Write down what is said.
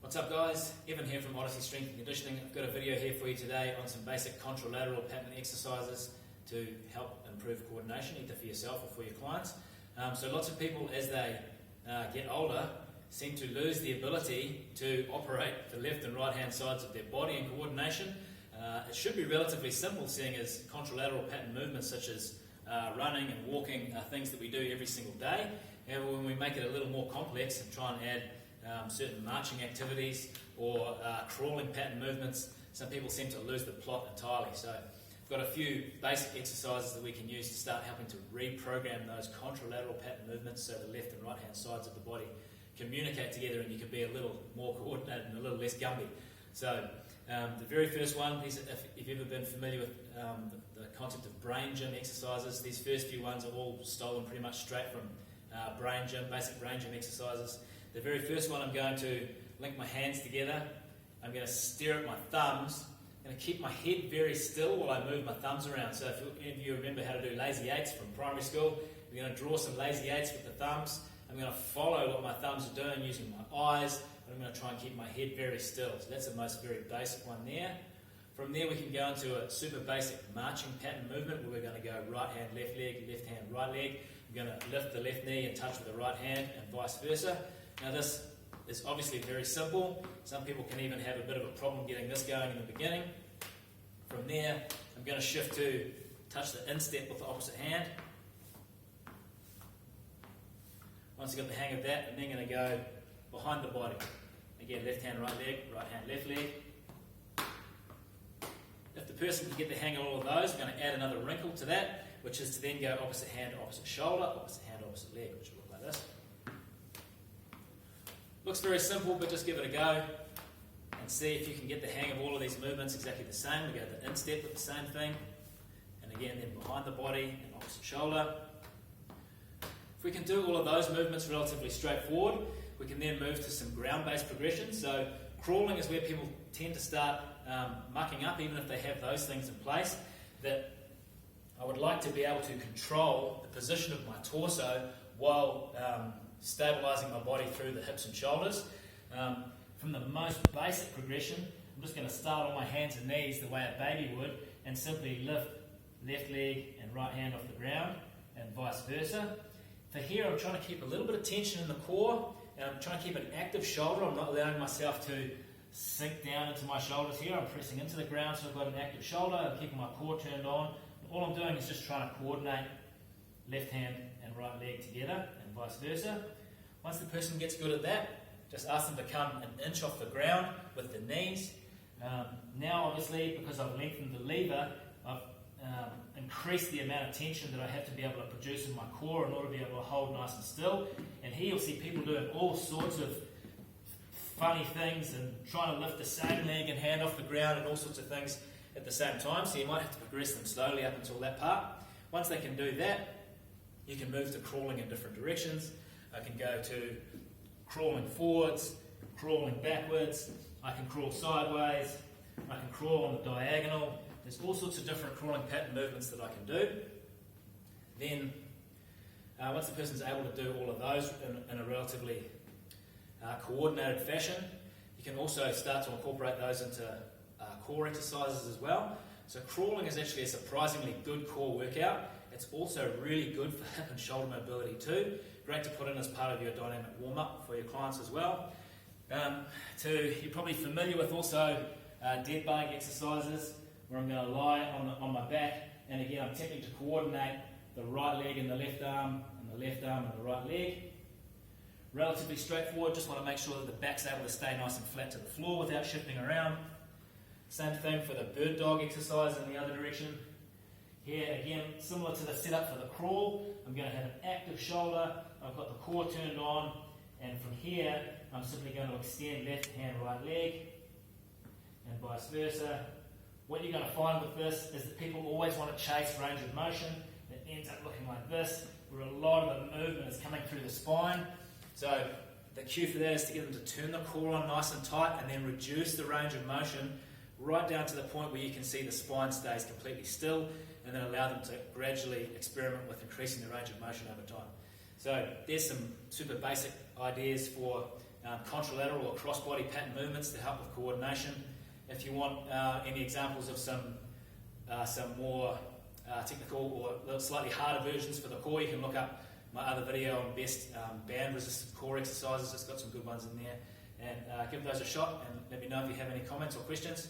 What's up guys, Evan here from Odyssey Strength and Conditioning. I've got a video here for you today on some basic contralateral pattern exercises to help improve coordination, either for yourself or for your clients. So lots of people as they get older seem to lose the ability to operate the left and right hand sides of their body in coordination. It should be relatively simple, seeing as contralateral pattern movements such as running and walking are things that we do every single day. However, when we make it a little more complex and try and add certain marching activities or crawling pattern movements, some people seem to lose the plot entirely. So I've got a few basic exercises that we can use to start helping to reprogram those contralateral pattern movements so the left and right hand sides of the body communicate together and you can be a little more coordinated and a little less Gumby. So the very first one, if you've ever been familiar with the concept of brain gym exercises, these first few ones are all stolen pretty much straight from brain gym, basic brain gym exercises. The very first one, I'm going to link my hands together. I'm going to stare at my thumbs. I'm going to keep my head very still while I move my thumbs around. So if any of you remember how to do lazy eights from primary school, we're going to draw some lazy eights with the thumbs. I'm going to follow what my thumbs are doing using my eyes, and I'm going to try and keep my head very still. So that's the most very basic one there. From there we can go into a super basic marching pattern movement where we're going to go right hand, left leg, left hand, right leg. We're going to lift the left knee and touch with the right hand and vice versa. Now this is obviously very simple. Some people can even have a bit of a problem getting this going in the beginning. From there, I'm going to shift to touch the instep with the opposite hand. Once you've got the hang of that, I'm then going to go behind the body. Again, left hand, right leg, right hand, left leg. If the person can get the hang of all of those, I'm going to add another wrinkle to that, which is to then go opposite hand, opposite shoulder, opposite hand, opposite leg, which will look like this. Looks very simple, but just give it a go and see if you can get the hang of all of these movements exactly the same. We go to the instep with the same thing, and again then behind the body and opposite shoulder. If we can do all of those movements relatively straightforward, we can then move to some ground-based progression. So crawling is where people tend to start mucking up, even if they have those things in place. That I would like to be able to control the position of my torso while stabilising my body through the hips and shoulders. From the most basic progression, I'm just going to start on my hands and knees the way a baby would and simply lift left leg and right hand off the ground and vice versa. For here, I'm trying to keep a little bit of tension in the core and I'm trying to keep an active shoulder. I'm not allowing myself to sink down into my shoulders here. I'm pressing into the ground so I've got an active shoulder. I'm keeping my core turned on. All I'm doing is just trying to coordinate left hand and right leg together and vice versa. Once the person gets good at that, just ask them to come an inch off the ground with the knees. Now obviously, because I've lengthened the lever, I've increased the amount of tension that I have to be able to produce in my core in order to be able to hold nice and still. And here you'll see people doing all sorts of funny things and trying to lift the same leg and hand off the ground and all sorts of things at the same time. So you might have to progress them slowly up until that part. Once they can do that, you can move to crawling in different directions. I can go to crawling forwards, crawling backwards, I can crawl sideways, I can crawl on the diagonal. There's all sorts of different crawling pattern movements that I can do. Then, once the person's able to do all of those in a relatively coordinated fashion, you can also start to incorporate those into core exercises as well. So crawling is actually a surprisingly good core workout. It's also really good for hip and shoulder mobility too. Great to put in as part of your dynamic warm-up for your clients as well. You're probably familiar with also dead bug exercises where I'm going to lie on my back, and again I'm attempting to coordinate the right leg and the left arm and the left arm and the right leg. Relatively straightforward, just want to make sure that the back's able to stay nice and flat to the floor without shifting around. Same thing for the bird dog exercise in the other direction. Here again, similar to the setup for the crawl, I'm going to have an active shoulder, I've got the core turned on, and from here I'm simply going to extend left hand, right leg, and vice versa. What you're going to find with this is that people always want to chase range of motion. It ends up looking like this, where a lot of the movement is coming through the spine. So the cue for that is to get them to turn the core on nice and tight and then reduce the range of motion right down to the point where you can see the spine stays completely still, and then allow them to gradually experiment with increasing the range of motion over time. So there's some super basic ideas for contralateral or cross-body pattern movements to help with coordination. If you want any examples of some more technical or slightly harder versions for the core, you can look up my other video on best band resistant core exercises. It's got some good ones in there, and give those a shot and let me know if you have any comments or questions.